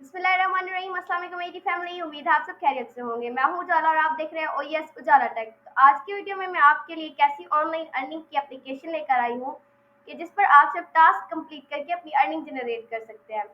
बिस्मिल्लाहिर्रहमानिर्रहीम। अस्सलाम वालेकुम मेरी फैमिली, उम्मीद है आप सब खैरियत से होंगे। मैं हूं उजाला और आप देख रहे हैं ओएस उजाला टेक। तो आज की वीडियो में मैं आपके लिए एक ऐसी ऑनलाइन अर्निंग की एप्लीकेशन लेकर आई हूं कि जिस पर आप सिर्फ टास्क कंप्लीट करके अपनी अर्निंग जनरेट कर सकते हैं।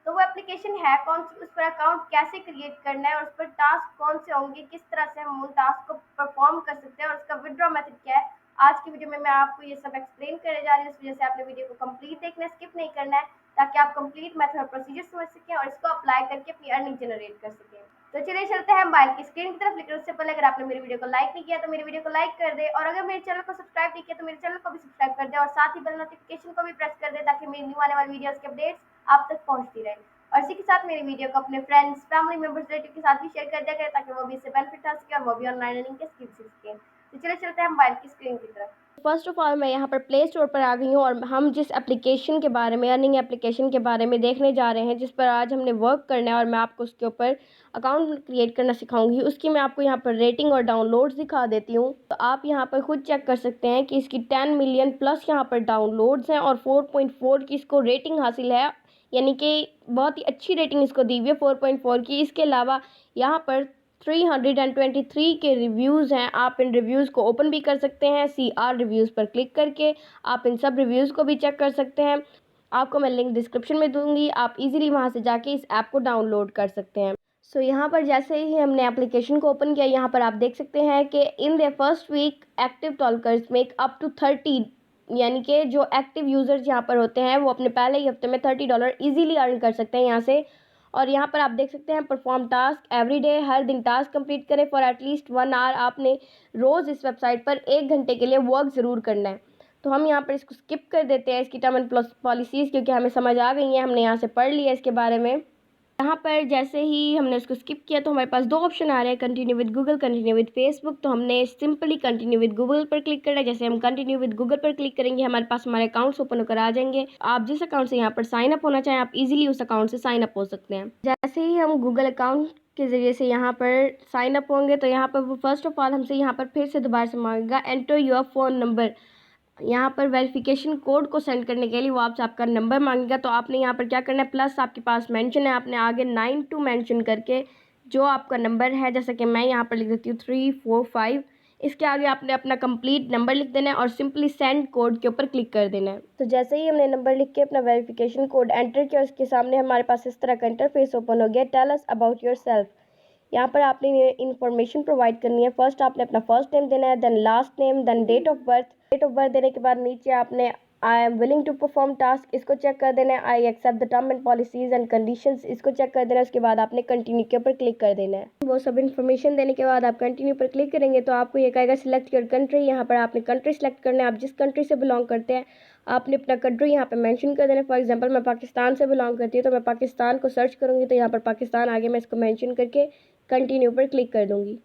तो वो एप्लीकेशन है कौन सी, उस पर अकाउंट कैसे क्रिएट करना है और उस पर टास्क कौन से होंगे, किस तरह से हम उन टास्क को परफॉर्म कर सकते हैं और उसका विड्रॉ मेथड क्या है। आज की वीडियो में मैं आपको ये सब एक्सप्लेन करने जा रही हूँ, इस वजह से आपने वीडियो को कंप्लीट देखना है, स्किप नहीं करना है, ताकि आप कंप्लीट मेथड और प्रोसीजर समझ सकें और इसको अप्लाई करके अपनी अर्निंग जनरेट कर सकें। तो चलिए चलते हैं मोबाइल की स्क्रीन की तरफ। लेकिन उससे पहले अगर आपने मेरी वीडियो को लाइक नहीं किया तो मेरी वीडियो को लाइक कर दे, और अगर मेरे चैनल को सब्सक्राइब नहीं किया तो मेरे चैनल को भी सब्सक्राइब कर दे, और साथ ही बेल नोटिफिकेशन को भी प्रेस कर दे, ताकि मेरी न्यू आने वाली वीडियोस के अपडेट्स आप तक पहुंचती रहे। और इसी के साथ मेरी वीडियो को अपने फ्रेंड्स, फैमिली मेंबर्स, रिलेटिव के साथ भी शेयर कर दिया करें, ताकि वो भी इससे बेनिफिट उठा सके और वो भी ऑनलाइन अर्निंग के स्किल्स सीख सकें। तो चलिए चलते हैं मोबाइल की स्क्रीन की तरफ। फर्स्ट ऑफ ऑल मैं यहाँ पर प्ले स्टोर पर आ गई हूँ और हम जिस एप्लीकेशन के बारे में, अर्निंग एप्लीकेशन के बारे में देखने जा रहे हैं, जिस पर आज हमने वर्क करना है और मैं आपको उसके ऊपर अकाउंट क्रिएट करना सिखाऊंगी, उसकी मैं आपको यहाँ पर रेटिंग और डाउनलोड्स दिखा देती हूँ। तो आप यहाँ पर खुद चेक कर सकते हैं कि इसकी 10 मिलियन प्लस यहाँ पर डाउनलोड्स हैं और 4.4 की इसको रेटिंग हासिल है, यानी कि बहुत ही अच्छी रेटिंग इसको दी हुई है 4.4 की। इसके अलावा यहाँ पर 323 के रिव्यूज़ हैं। आप इन रिव्यूज़ को ओपन भी कर सकते हैं, CR रिव्यूज़ पर क्लिक करके आप इन सब रिव्यूज़ को भी चेक कर सकते हैं। आपको मैं लिंक डिस्क्रिप्शन में दूंगी, आप इजीली वहां से जाके इस ऐप को डाउनलोड कर सकते हैं। सो यहाँ पर जैसे ही हमने एप्लीकेशन को ओपन किया, यहाँ पर आप देख सकते हैं कि in the first week active talkers make up to 30, यानी कि जो एक्टिव यूज़र्स यहाँ पर होते हैं वो अपने पहले ही हफ्ते में $30 ईजीली अर्न कर सकते हैं यहाँ से। और यहाँ पर आप देख सकते हैं परफॉर्म टास्क एवरी डे, हर दिन टास्क कंप्लीट करें फॉर एटलीस्ट 1 आवर। आपने रोज़ इस वेबसाइट पर 1 घंटे के लिए वर्क ज़रूर करना है। तो हम यहाँ पर इसको स्किप कर देते हैं, इसकी टर्म एंड पॉलिसीज़, क्योंकि हमें समझ आ गई है, हमने यहाँ से पढ़ लिया इसके बारे में। यहाँ पर जैसे ही हमने उसको स्किप किया तो हमारे पास दो ऑप्शन आ रहे हैं, continue with Google, continue with Facebook. तो हमने सिंपली कंटिन्यू विद गूगल पर क्लिक करना है। जैसे हम कंटिन्यू विद गूगल पर क्लिक करेंगे, हमारे पास हमारे अकाउंट्स ओपन होकर आ जाएंगे। आप जिस अकाउंट से यहाँ पर साइन अप होना चाहें, आप इजीली उस अकाउंट से साइन अप हो सकते हैं। जैसे ही हम गूगल अकाउंट के ज़रिए से यहाँ पर साइन अप होंगे तो यहाँ पर वो फर्स्ट ऑफ ऑल हमसे यहाँ पर फिर से दोबारा से मांगेगा एंटर योर फ़ोन नंबर। यहाँ पर वेरिफिकेशन कोड को सेंड करने के लिए वो आपसे आपका नंबर मांगेगा। तो आपने यहाँ पर क्या करना है, प्लस आपके पास मेंशन है, आपने आगे 92 मेंशन करके जो आपका नंबर है, जैसे कि मैं यहाँ पर लिख देती हूँ 345, इसके आगे आपने अपना कंप्लीट नंबर लिख देना है और सिंपली सेंड कोड के ऊपर क्लिक कर देना है। तो जैसे ही हमने नंबर लिख के अपना वेरिफिकेशन कोड एंटर किया, उसके सामने हमारे पास इस तरह का इंटरफेस ओपन हो गया। Tell us about yourself. यहाँ पर आपने इन्फॉर्मेशन प्रोवाइड करनी है। फर्स्ट आपने अपना फर्स्ट नेम देना है, then last name, then date of birth. Date of birth देने के बाद नीचे आपने I am willing to perform task, इसको चेक कर देना है। I accept the term and policies and conditions, इसको चेक कर देना है। उसके बाद आपने कंटिन्यू के ऊपर क्लिक कर देना है। वो सब इन्फॉर्मेशन देने के बाद आप कंटिन्यू पर क्लिक करेंगे तो आपको ये कहेगा सिलेक्ट योर कंट्री। यहाँ पर आपने कंट्री सेलेक्ट करना है, आप जिस कंट्री से बिलोंग करते हैं आपने अपना कंट्री यहाँ पे मेंशन कर देना है। फॉर एग्जांपल मैं पाकिस्तान से बिलोंग करती हूँ तो मैं पाकिस्तान को सर्च करूँगी, तो यहाँ पर पाकिस्तान आगे मैं इसको मेंशन करके कंटिन्यू पर क्लिक कर दूँगी।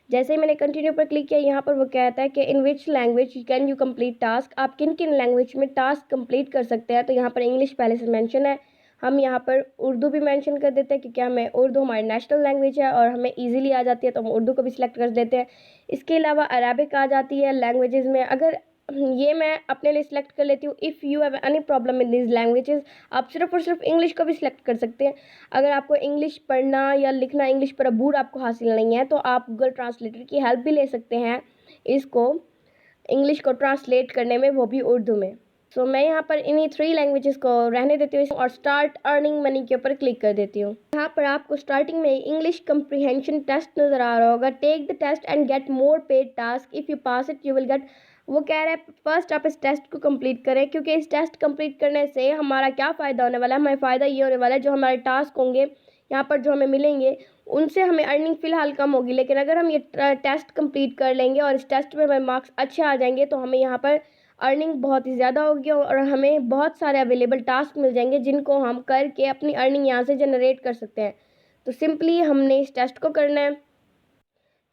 जैसे ही मैंने कंटिन्यू पर क्लिक किया, यहाँ पर वो कहता है कि in which language can you complete task, आप किन किन लैंग्वेज में टास्क कंप्लीट कर सकते हैं। तो यहाँ पर इंग्लिश पहले से मेंशन है, हम यहाँ पर उर्दू भी मेंशन कर देते हैं क्योंकि हमें उर्दू हमारी नेशनल लैंग्वेज है और हमें इजीली आ जाती है, तो हम उर्दू को भी सिलेक्ट कर देते हैं। इसके अलावा अरबिक आ जाती है लैंग्वेजेस में, अगर ये मैं अपने लिए सिलेक्ट कर लेती हूँ। If you have any problem in these languages, आप सिर्फ और सिर्फ इंग्लिश को भी सिलेक्ट कर सकते हैं। अगर आपको इंग्लिश पढ़ना या लिखना, इंग्लिश पर अबूर आपको हासिल नहीं है, तो आप गूगल ट्रांसलेटर की हेल्प भी ले सकते हैं इसको इंग्लिश को ट्रांसलेट करने में, वो भी उर्दू में। सो मैं यहाँ पर इन्हीं 3 लैंग्वेजेस को रहने देती हूँ और स्टार्ट अर्निंग मनी के ऊपर क्लिक कर देती हूँ। यहाँ पर आपको स्टार्टिंग में इंग्लिश कम्प्रीहेंशन टेस्ट नज़र आ रहा होगा। Take the test and get more paid task, if you pass it you will get. वो कह रहा है फर्स्ट आप इस टेस्ट को कंप्लीट करें, क्योंकि इस टेस्ट कंप्लीट करने से हमारा क्या फ़ायदा होने वाला है। हमें फ़ायदा ये होने वाला है, जो हमारे टास्क होंगे यहाँ पर जो हमें मिलेंगे उनसे हमें अर्निंग फ़िलहाल कम होगी, लेकिन अगर हम ये टेस्ट कंप्लीट कर लेंगे और इस टेस्ट में हमें मार्क्स अच्छे आ जाएंगे तो हमें यहाँ पर अर्निंग बहुत ही ज़्यादा होगी और हमें बहुत सारे अवेलेबल टास्क मिल जाएंगे जिनको हम करके अपनी अर्निंग यहाँ से जनरेट कर सकते हैं। तो सिंपली हमने इस टेस्ट को करना है,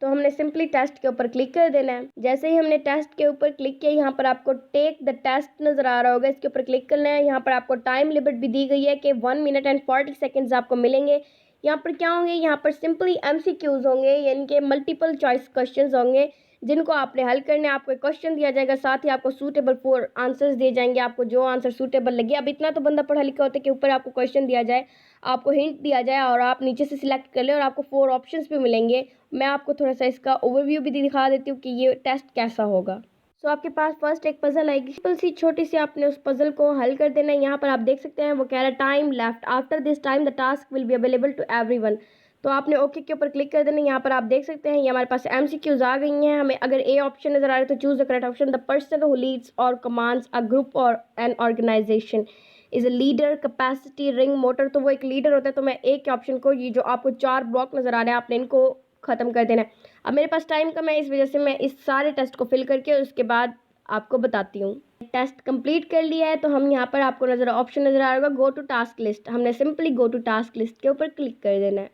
तो हमने सिंपली टेस्ट के ऊपर क्लिक कर देना है। जैसे ही हमने टेस्ट के ऊपर क्लिक किया, यहाँ पर आपको टेक द टेस्ट नज़र आ रहा होगा, इसके ऊपर क्लिक करना है। यहाँ पर आपको टाइम लिमिट भी दी गई है कि 1 मिनट एंड 40 सेकेंड्स आपको मिलेंगे। यहाँ पर क्या होंगे, यहाँ पर सिंपली MCQs होंगे, यानी कि मल्टीपल चॉइस क्वेश्चंस होंगे, जिनको आपने हल करने, आपको एक क्वेश्चन दिया जाएगा, साथ ही आपको सूटेबल 4 आंसर्स दिए जाएंगे। आपको जो आंसर सूटेबल लगे, अब इतना तो बंदा पढ़ा लिखा होता है कि ऊपर आपको क्वेश्चन दिया जाए, आपको हिंट दिया जाए और आप नीचे से सिलेक्ट कर लें और आपको 4 ऑप्शंस भी मिलेंगे। मैं आपको थोड़ा सा इसका ओवरव्यू भी दिखा देती हूँ कि ये टेस्ट कैसा होगा। सो आपके पास फर्स्ट एक पजल आएगी, सिंपल सी छोटी सी, आपने उस पजल को हल कर देना है। यहाँ पर आप देख सकते हैं वो कह रहा है time left, after this time the task will be available to everyone. तो आपने ओके के ऊपर क्लिक कर देना है। यहाँ पर आप देख सकते हैं ये हमारे पास MCQs आ गई हैं। हमें अगर ए ऑप्शन नजर आ रहा है तो choose the correct option. The person who leads और कमांड्स अ ग्रुप और an organization is a leader, capacity, ring, motor. तो वो एक लीडर होता है। तो मैं एक ऑप्शन को, ये जो आपको 4 ब्लॉक नजर आ रहे हैं, आपने इनको खत्म कर देना है। अब मेरे पास टाइम कम है, इस वजह से मैं इस सारे टेस्ट को फिल करके उसके बाद आपको बताती हूँ। टेस्ट कंप्लीट कर लिया है तो हम यहाँ पर आपको ऑप्शन नजर आ रहा होगा गो टू टास्क लिस्ट। हमने simply go to task list के ऊपर क्लिक कर देना है।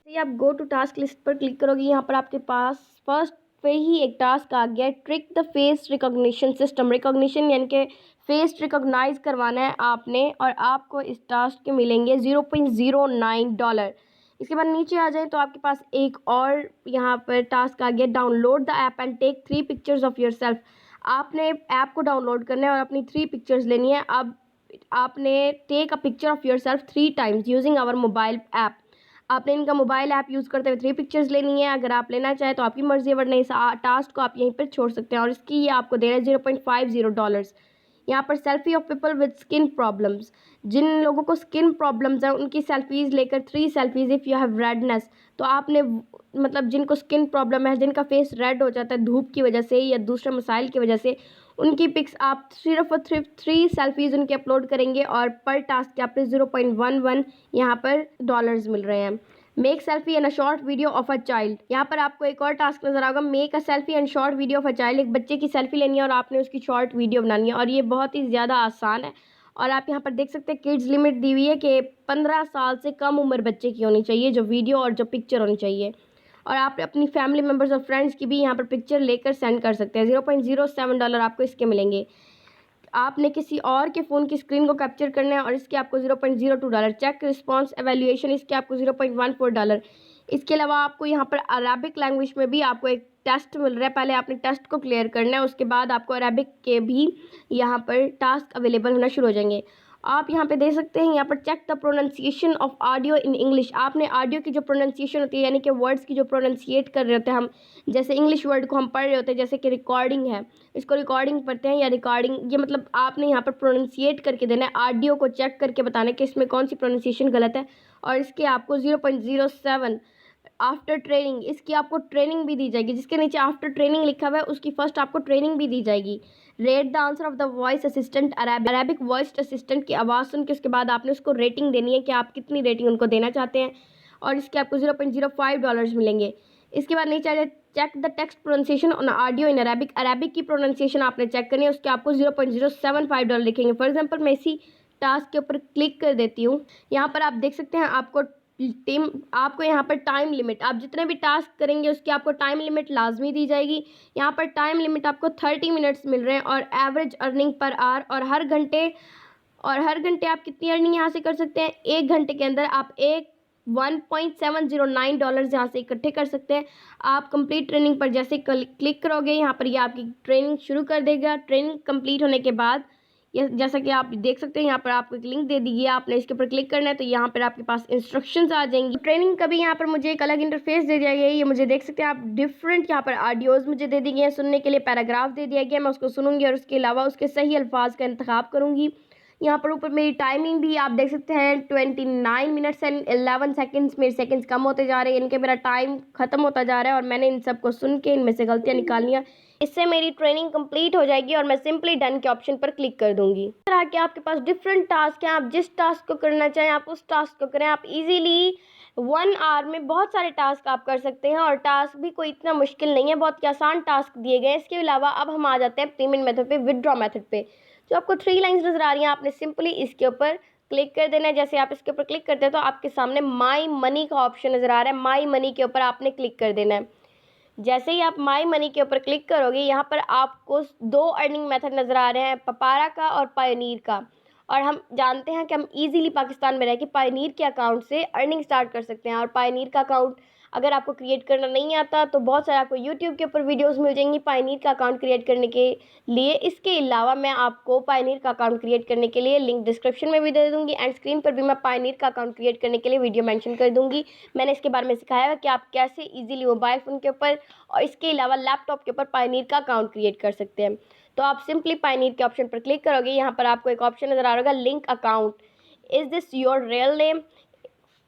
जैसे आप गो टू टास्क लिस्ट पर क्लिक करोगे, यहाँ पर आपके पास फर्स्ट पे ही एक टास्क आ गया, trick the face recognition system. Recognition यानी कि फेस रिकॉग्नाइज करवाना है आपने, और आपको इस टास्क के मिलेंगे $0.09। इसके बाद नीचे आ जाए तो आपके पास एक और यहाँ पर टास्क आ गया, download the app and take 3 pictures of yourself. आपने ऐप को डाउनलोड करना है और अपनी 3 पिक्चर्स लेनी है। अब आपने take a picture of yourself 3 times using our mobile app. आपने इनका मोबाइल ऐप यूज़ करते हुए 3 पिक्चर्स लेनी है। अगर आप लेना चाहें तो आपकी मर्जी है, वरना इस टास्क को आप यहीं पर छोड़ सकते हैं। और इसकी ये आपको दे रहा है $0.50। यहाँ पर selfie of people with skin problems, जिन लोगों को स्किन प्रॉब्लम्स हैं उनकी सेल्फीज़ लेकर 3 selfies if you have redness. तो आपने मतलब जिनको स्किन प्रॉब्लम है, जिनका फेस रेड हो जाता है धूप की वजह से या दूसरे मसाइल की वजह से, उनकी पिक्स आप सिर्फ और सिर्फ 3 सेल्फीज़ उनके अपलोड करेंगे और पर टास्क के आपको 0.11 यहाँ पर डॉलर्स मिल रहे हैं। Make selfie and a short video of a child. यहाँ पर आपको एक और टास्क नजर आएगा, make a selfie and short video of a child. एक बच्चे की सेल्फी लेनी है और आपने उसकी शॉर्ट वीडियो बनानी है, और ये बहुत ही ज़्यादा आसान है। और आप यहाँ पर देख सकते हैं किड्स लिमिट दी हुई है कि 15 साल से कम उम्र बच्चे की होनी चाहिए जो वीडियो और जो पिक्चर होनी चाहिए। और आप अपनी फैमिली मेम्बर्स और फ्रेंड्स की भी यहाँ पर पिक्चर लेकर सेंड कर सकते हैं। $0.07 आपको इसके मिलेंगे। आपने किसी और के फ़ोन की स्क्रीन को कैप्चर करना है और इसके आपको $0.02। चेक रिस्पॉन्स एवेल्यूएशन, इसके आपको $0.14। इसके अलावा आपको यहाँ पर अरबिक लैंग्वेज में भी आपको एक टेस्ट मिल रहा है। पहले आपने टेस्ट को क्लियर करना है, उसके बाद आपको अरबिक के भी यहाँ पर टास्क अवेलेबल होना शुरू हो जाएंगे। आप यहाँ पे देख सकते हैं, यहाँ पर check the pronunciation of audio in English. आपने ऑडियो की जो प्रोनाउंसिएशन होती है, यानी कि वर्ड्स की जो प्रोनाउंसिएट कर रहे होते हैं हम, जैसे इंग्लिश वर्ड को हम पढ़ रहे होते हैं, जैसे कि रिकॉर्डिंग है, इसको रिकॉर्डिंग पढ़ते हैं या रिकॉर्डिंग, ये मतलब आपने यहाँ पर प्रोनाउंसिएट करके देना है, ऑडियो को चेक करके बताना है कि इसमें कौन सी प्रोनाउंसिएशन गलत है। और इसके आपको 0.07 आफ्टर ट्रेनिंग, इसकी आपको ट्रेनिंग भी दी जाएगी। जिसके नीचे आफ्टर ट्रेनिंग लिखा हुआ है उसकी फर्स्ट आपको ट्रेनिंग भी दी जाएगी। Rate the answer of the voice assistant Arabic voice assistant की आवाज़ सुन के उसके बाद आपने उसको रेटिंग देनी है कि आप कितनी रेटिंग उनको देना चाहते हैं, और इसके आपको $0.05 मिलेंगे। इसके बाद नीचे आ जाए check the text pronunciation on audio in Arabic. Arabic की प्रोनाउंसिएशन आपने चेक करनी है, उसके आपको $0.075 लिखेंगे। फॉर एग्जाम्पल मैं इसी टास्क के ऊपर क्लिक कर देती हूँ। यहाँ पर आप देख सकते हैं आपको यहाँ पर टाइम लिमिट, आप जितने भी टास्क करेंगे उसकी आपको टाइम लिमिट लाजमी दी जाएगी। यहाँ पर टाइम लिमिट आपको 30 मिनट्स मिल रहे हैं और एवरेज अर्निंग पर आवर, और हर घंटे आप कितनी अर्निंग यहाँ से कर सकते हैं, 1 घंटे के अंदर आप $1.709 यहाँ से इकट्ठे कर सकते हैं। आप कंप्लीट ट्रेनिंग पर जैसे क्लिक करोगे, यहाँ पर ये आपकी ट्रेनिंग शुरू कर देगा। ट्रेनिंग कंप्लीट होने के बाद जैसा कि आप देख सकते हैं, यहाँ पर आपको एक लिंक दे दी गई है, आपने इसके ऊपर क्लिक करना है तो यहाँ पर आपके पास इंस्ट्रक्शंस आ जाएंगी। ट्रेनिंग का भी यहाँ पर मुझे एक अलग इंटरफेस दे दिया गया है, ये मुझे देख सकते हैं आप, डिफरेंट यहाँ पर ऑडियोज़ मुझे दे दी गई हैं। सुनने के लिए पैराग्राफ दे दिया गया, मैं उसको सुनूंगी और उसके अलावा उसके सही अल्फाज का इंतखाब करूँगी। यहाँ पर ऊपर मेरी टाइमिंग भी आप देख सकते हैं 29 मिनट्स एंड 11 सेकेंड्स। मेरे सेकेंड्स कम होते जा रहे हैं, यानी कि मेरा टाइम ख़त्म होता जा रहा है, और मैंने इन सबको सुन के इनमें से गलतियाँ निकालनी है। इससे मेरी ट्रेनिंग कंप्लीट हो जाएगी और मैं सिंपली डन के ऑप्शन पर क्लिक कर दूंगी। इस तरह के आपके पास डिफरेंट टास्क हैं, आप जिस टास्क को करना चाहें आप उस टास्क को करें। आप इजीली 1 आवर में बहुत सारे टास्क आप कर सकते हैं, और टास्क भी कोई इतना मुश्किल नहीं है, बहुत ही आसान टास्क दिए गए हैं। इसके अलावा अब हम आ जाते हैं पेमेंट मेथड पे, विदड्रॉ मेथड पे। जो आपको 3 लाइन्स नज़र आ रही हैं, आपने सिंपली इसके ऊपर क्लिक कर देना है। जैसे आप इसके ऊपर क्लिक करते हैं तो आपके सामने माई मनी का ऑप्शन नज़र आ रहा है, माई मनी के ऊपर आपने क्लिक कर देना है। जैसे ही आप माई मनी के ऊपर क्लिक करोगे, यहाँ पर आपको 2 अर्निंग मेथड नज़र आ रहे हैं, पपारा का और पायोनीर का। और हम जानते हैं कि हम इजीली पाकिस्तान में रह के पायोनीर के अकाउंट से अर्निंग स्टार्ट कर सकते हैं, और पायोनीर का अकाउंट अगर आपको क्रिएट करना नहीं आता तो बहुत सारे आपको यूट्यूब के ऊपर वीडियोस मिल जाएंगी पायनीर का अकाउंट क्रिएट करने के लिए। इसके अलावा मैं आपको पायनीर का अकाउंट क्रिएट करने के लिए लिंक डिस्क्रिप्शन में भी दे दूँगी एंड स्क्रीन पर भी मैं पायनीर का अकाउंट क्रिएट करने के लिए वीडियो मेंशन कर दूँगी। मैंने इसके बारे में सिखाया है कि आप कैसे ईजिली मोबाइल फ़ोन के ऊपर और इसके अलावा लैपटॉप के ऊपर पायनीर का अकाउंट क्रिएट कर सकते हैं। तो आप सिंपली पायनीर के ऑप्शन पर क्लिक करोगे, यहाँ पर आपको एक ऑप्शन नज़र आ रहा होगा link account. Is this your real name?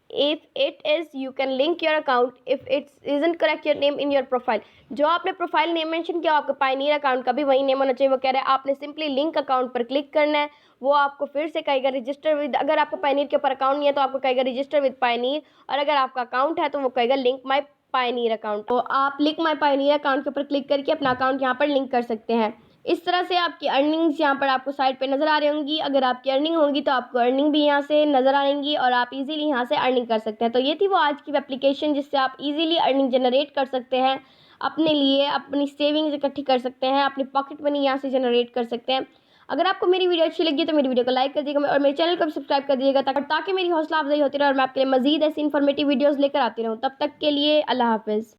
If it is, you can link your account. If it isn't correct your name in your profile, जो आपने प्रोफाइल नेम मेंशन किया आपका पायनीर अकाउंट का भी वही नेम होना चाहिए। वो कह रहा है आपने सिंपली लिंक अकाउंट पर क्लिक करना है। वो आपको फिर से कहेगा रजिस्टर विद, अगर आपका पायनीर के ऊपर अकाउंट नहीं है तो आपको कहेगा रजिस्टर विद पायनीर, और अगर आपका अकाउंट है तो वो कहेगा लिंक माई पायनीर अकाउंट। तो आप लिंक माई पायनीर अकाउंट के ऊपर क्लिक करके अपना अकाउंट यहाँ पर लिंक कर सकते हैं। इस तरह से आपकी अर्निंग्स यहाँ पर आपको साइड पे नज़र आ रही होंगी। अगर आपकी अर्निंग होगी तो आपको अर्निंग भी यहाँ से नज़र आएंगी और आप इजीली यहाँ से अर्निंग कर सकते हैं। तो ये थी वो आज की एप्लीकेशन जिससे आप इजीली अर्निंग जनरेट कर सकते हैं, अपने लिए अपनी सेविंग्स इकट्ठी कर सकते हैं, अपनी पॉकेट मनी यहाँ से जनरेट कर सकते हैं। अगर आपको मेरी वीडियो अच्छी लगी तो मेरी वीडियो को लाइक कर दीजिएगा और मेरे चैनल को भी सब्सक्राइब कर दीजिएगा ताकि मेरी हौसला अफजाई होती रहे और मैं आपके लिए मजीद ऐसी इन्फॉर्मेटिव वीडियोज़ लेकर आती रहूँ। तब तक के लिए अल्लाह हाफिज़।